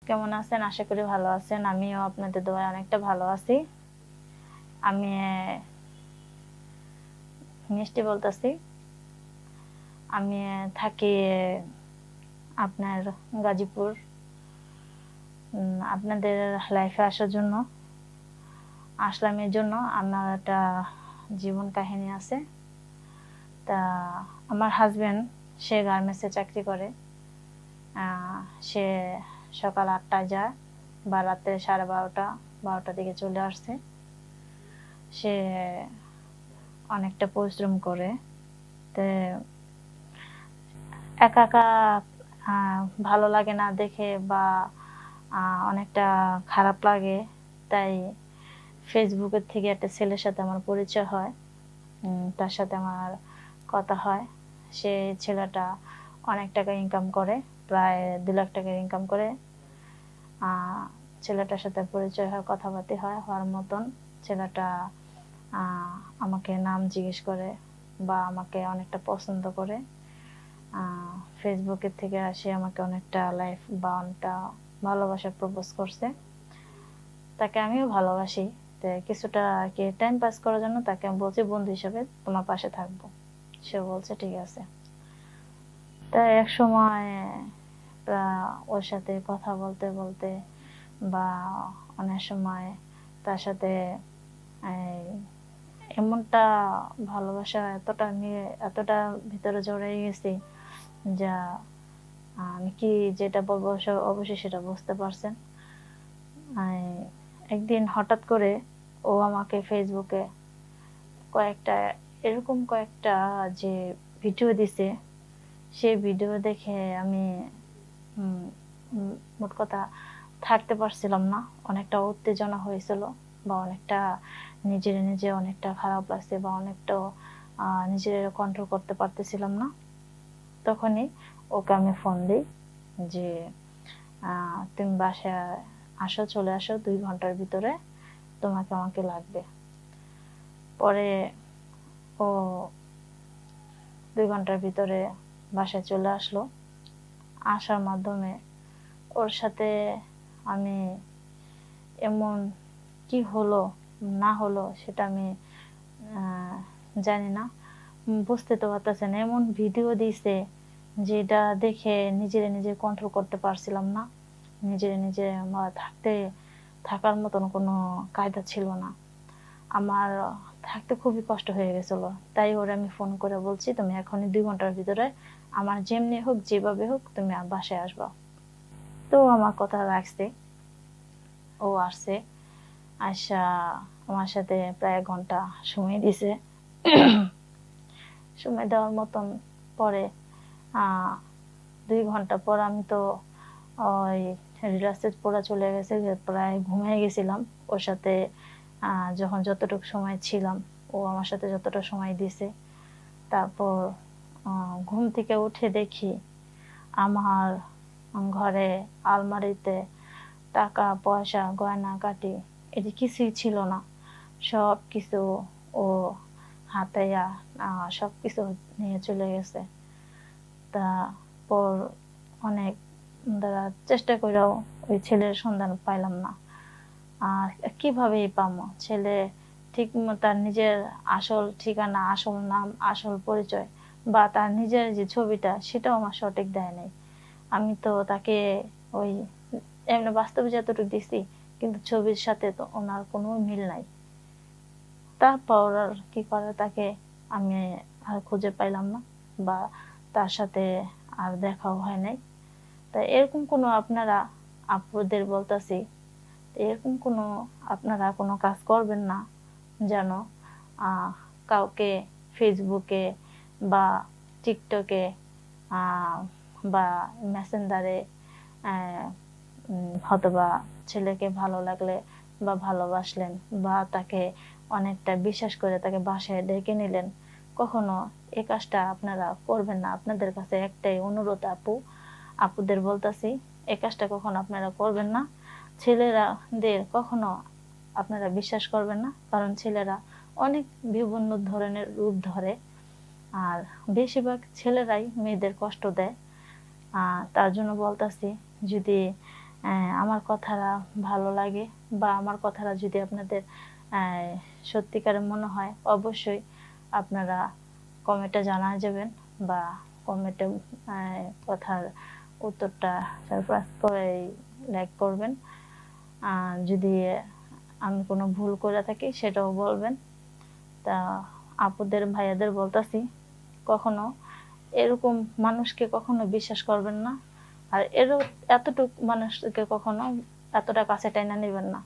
কেমন আছেন? আশা করি ভালো আছেন। আমিও আপনাদের দোয়ায় অনেকটা ভালো আছি। আমি মিষ্টি বলতেছি। আমি থাকি আপনার গাজীপুর। আপনাদের লাইফে আসার জন্য আসলাম, এর জন্য আমার একটা জীবন কাহিনী আছে। তা আমার হাজবেন্ড সে গার্মেন্টসে চাকরি করে। সে সকাল 8টায় যায় বা রাত্রে 12:30 দিকে চলে আসছে। সে অনেকটা পরিশ্রম করে। তো একা একা ভালো লাগে না দেখে বা অনেকটা খারাপ লাগে। তাই ফেসবুকের থেকে একটা ছেলের সাথে আমার পরিচয় হয়। তার সাথে আমার কথা হয়। সে ছেলেটা অনেক টাকা ইনকাম করে, প্রায় 2 লাখ টাকা ইনকাম করে। ছেলেটার সাথে পরিচয় হয়, কথাবার্তা হয়। হওয়ার মতন ছেলেটা আমাকে নাম জিজ্ঞেস করে বা আমাকে অনেকটা পছন্দ করে। ফেসবুকের থেকে সে আমাকে অনেকটা লাইফ বা অনেকটা ভালোবাসা প্রপোজ করছে। তাকে আমিও ভালোবাসি। তো কিছুটা আর কি টাইম পাস করার জন্য তাকে আমি বলছি বন্ধু হিসেবে তোমার পাশে থাকবো। সে বলছে ঠিক আছে। তাই এক সময় ওর সাথে কথা বলতে বলতে বা অনেক সময় তার সাথে এমনটা ভালোবাসা এতটা ভিতরে জড়িয়ে গেছি যা আমি কি যেটা বলবো অবশ্যই সেটা বুঝতে পারছেন। একদিন হঠাৎ করে ও আমাকে ফেসবুকে কয়েকটা যে ভিডিও দিছে, সেই ভিডিও দেখে আমি মোট কথা থাকতে পারছিলাম না। অনেকটা উত্তেজনা হয়েছিল বা অনেকটা নিজে অনেকটা খারাপ লাগছে বা অনেকটা নিজের কন্ট্রোল করতে পারতেছিলাম না। তখনই ওকে আমি ফোন দিই যে তুমি বাসায় আসো, চলে আসো, 2 ঘন্টার ভিতরে তোমাকে আমাকে লাগবে। পরে ও 2 ঘন্টার ভিতরে বাসায় চলে আসলো। আসার মাধ্যমে ওর সাথে আমি এমন কি হলো না হলো সেটা আমি জানি না, বুঝতে তো পারতেছে না। এমন ভিডিও দিছে যেটা দেখে নিজে কন্ট্রোল করতে পারছিলাম না। নিজে থাকার মতন কোনো কায়দা ছিল না। আমার থাকতে খুবই কষ্ট হয়ে গেছিল। তাই ওরে আমি ফোন করে বলছি তুমি এখনই 2 ঘন্টার ভিতরে আমার যেমনি হোক যেভাবে হোক তুমি বাসায় আসবা। তো আমার কথা রাখছে। ও আসছে, আসা আমার সাথে প্রায় 1 ঘন্টা সময় দিছে। সময় দেওয়ার মতন পরে 2 ঘন্টা পর আমি তো ওই রিল্যাক্সের পড়া চলে গেছে, প্রায় ঘুমিয়ে গেছিলাম। ওর সাথে যখন যতটুকু সময় ছিলাম ও আমার সাথে যতটা সময় দিছে। তারপর ঘুম থেকে উঠে দেখি আমার ঘরে আলমারিতে টাকা পয়সা গয়নাগাটি এটি কিছুই ছিল না। সব কিছু ও হাতাইয়া সব কিছু নিয়ে চলে গেছে। তারপর অনেক চেষ্টা করেও ওই ছেলের সন্ধান পাইলাম না। আর কিভাবে পাবো? ছেলে ঠিক তার নিজের আসল ঠিকানা, আসল নাম, আসল পরিচয় বা তার নিজের যে ছবিটা সেটাও আমার সঠিক দেয় নাই। আমি তো তাকে ওই এমনি বাস্তবে যতটুকু দিছি, কিন্তু ছবির সাথে তো ওনার কোনো মিল নাই। তারপর আর কি করে, তাকে আমি আর খুঁজে পাইলাম না বা তার সাথে আর দেখাও হয় নাই। তাই এরকম কোনো আপনারা আপুদের বলতাছি, এরকম কোনো আপনারা কোনো কাজ করবেন না যেন কাউকে ফেসবুকে বা টিকটকে বা মেসেঞ্জারে হয়তোবা ছেলেকে ভালো লাগলে বা ভালোবাসলেন বা তাকে অনেকটা বিশ্বাস করে তাকে বাসায় ডেকে নিলেন, কখনো এই কাজটা আপনারা করবেন না। আপনাদের কাছে একটাই অনুরোধ আপুদের বলতাছি, এই কাজটা কখনো আপনারা করবেন না। ছেলেরাদের কখনো আপনারা বিশ্বাস করবেন না, কারণ ছেলেরা অনেক বিভিন্ন ধরনের রূপ ধরে। আর বেশিরভাগ ছেলেরাই মেয়েদের কষ্ট দেয়। তার জন্য বলতাছি, যদি আমার কথাটা ভালো লাগে বা আমার কথাটা যদি আপনাদের সত্যিকারের মনে হয়, অবশ্যই আপনারা কমেন্টে জানা যাবেন বা কমেন্টে কথার উত্তরটা সারপ্রাইজ করে লাইক করবেন। যদি আমি কোনো ভুল করে থাকি সেটাও বলবেন। তা আপুদের ভাইয়াদের বলতাছি, কখনো এরকম মানুষকে কখনো বিশ্বাস করবেন না, আর এতটুকু মানুষকে কখনো এতটা কাছে টাইনা নেবেন না।